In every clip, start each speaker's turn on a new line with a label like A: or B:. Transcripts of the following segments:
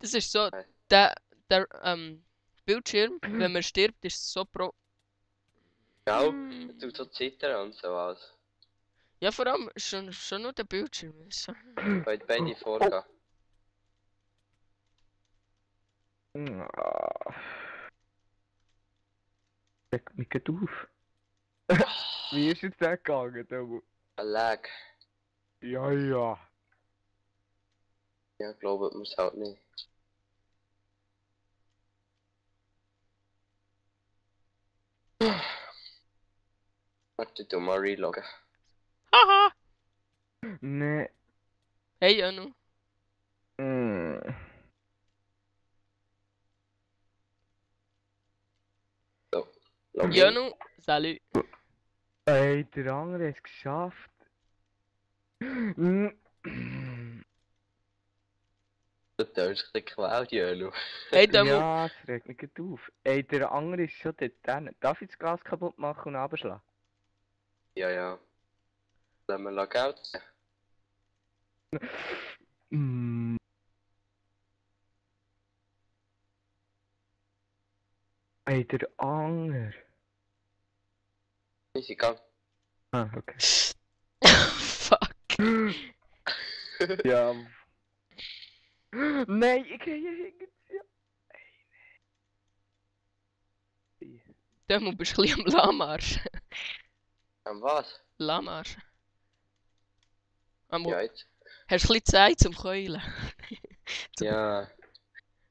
A: Das ist so, der Bildschirm, wenn man stirbt, ist so pro...
B: Gell? Du tut so zittern und so alles.
A: Ja, vor allem schon nur der Bildschirm. So.
B: Beide vorgehen.
C: Leg mich grad auf. Wie ist jetzt der gegangen, Tomo?
B: Ein Lag.
C: Ja, ja.
B: Ja, glaube ich, muss halt nicht. Warte, du mal reloggen.
A: Haha!
C: Nee.
A: Hey, Janu.
B: So, login.
A: Janu, salut.
C: Ey, der andere hat es geschafft.
B: Du tust ein bisschen Claudio.
A: Hey, Demo.
C: Ja, es regt mich grad auf. Ey, der andere ist schon dort drin. Darf ich das Glas kaputt machen und abschlagen?
B: Ja, ja. Lassen wir Logout.
C: Ey, der andere.
B: Easy, gang.
C: Ah, okay.
A: Fuck.
C: Ja. Nein, ich gehe hier hinten.
A: Demo, bist du ein bisschen am Lahmarsch.
B: An was?
A: Lahmarsch.
B: Ja, jetzt.
A: Hast du ein bisschen Zeit zum Keulen?
B: Ja.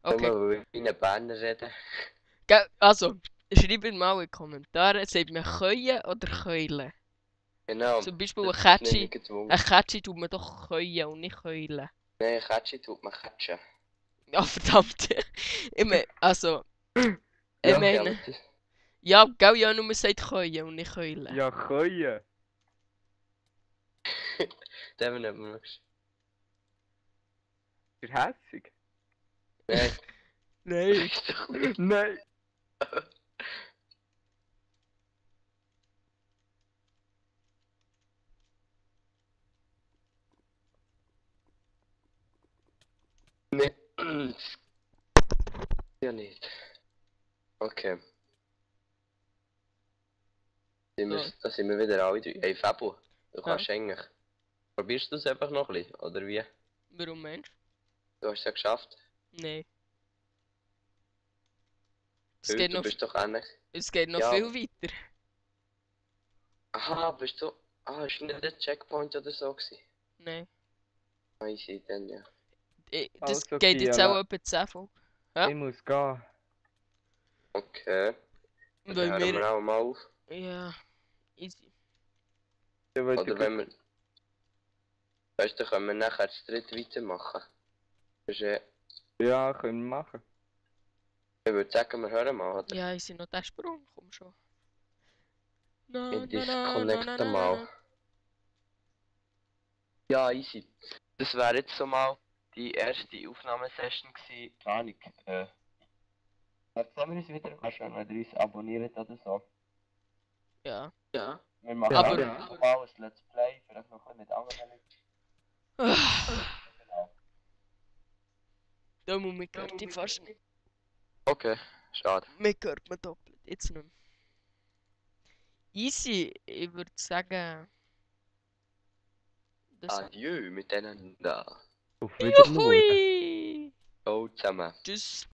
A: Okay.
B: Sollen wir wie ein Berner reden?
A: Also, schreibt mal in die Kommentare, sagt man Keuen oder Keulen?
B: Genau.
A: Zum Beispiel
B: das
A: ein
B: ist nicht gezwungen.
A: Catchy tut man doch Keuen und nicht Keulen.
B: Nein, Katschi tut man Katschen.
A: Ja, verdammt. Ich meine, also... Ich
C: Ja,
A: meine... Ja, gell, ja, nur man sagt Keuen und nicht Keulen.
C: Ja, können.
B: Den haben wir nicht.
C: Ist er hässig?
B: Nein.
A: Nein.
C: Nein.
B: Nein. Ja nicht. Okay. Da sind wir wieder alle drei. Hey Fabu, du kannst eigentlich. Probierst du es einfach noch ein bisschen, oder wie?
A: Warum meinst
B: Du hast es ja geschafft.
A: du? Nein.
B: Du bist doch ähnlich.
A: Es geht noch
B: Ja.
A: viel weiter.
B: Aha, bist du. Ah, ist nicht der Checkpoint oder so gewesen?
A: Nein.
B: Easy, dann ja.
A: Das
C: Also,
A: geht jetzt
C: Kiala.
A: auch etwa 10 Folgen. Ja.
C: Ich muss gehen.
B: Okay. Dann
A: Weil
B: hören wir auch mal auf.
A: Ja, easy.
C: Ja, weil
B: Oder wenn wir. Weißt du, können wir nachher zu dritt weitermachen. Das ist,
C: Ja, können wir machen.
B: ich würde sagen, wir hören mal, oder?
A: Ja, ich sehe noch den Sprung, komm schon.
B: Ich disconnecte mal. Ja, easy. Das wäre jetzt so mal die erste Aufnahmesession gewesen. Keine Ahnung. Jetzt sehen wir uns wieder. Kannst du, wenn ihr uns abonniert oder so.
A: Ja.
B: Ja. Wir machen
A: Aber-
B: jetzt mal ein Let's Play, vielleicht noch ein bisschen mit anderen Leuten. Genau.
A: Da muss man hört die fast nicht.
B: Okay, schade.
A: Mir hört man doppelt, jetzt nicht mehr. Easy, ich würde sagen... Das
B: Adieu miteinander.
C: Auf Wiedersehen.
A: Juhui!
B: Ciao zusammen.
A: Tschüss.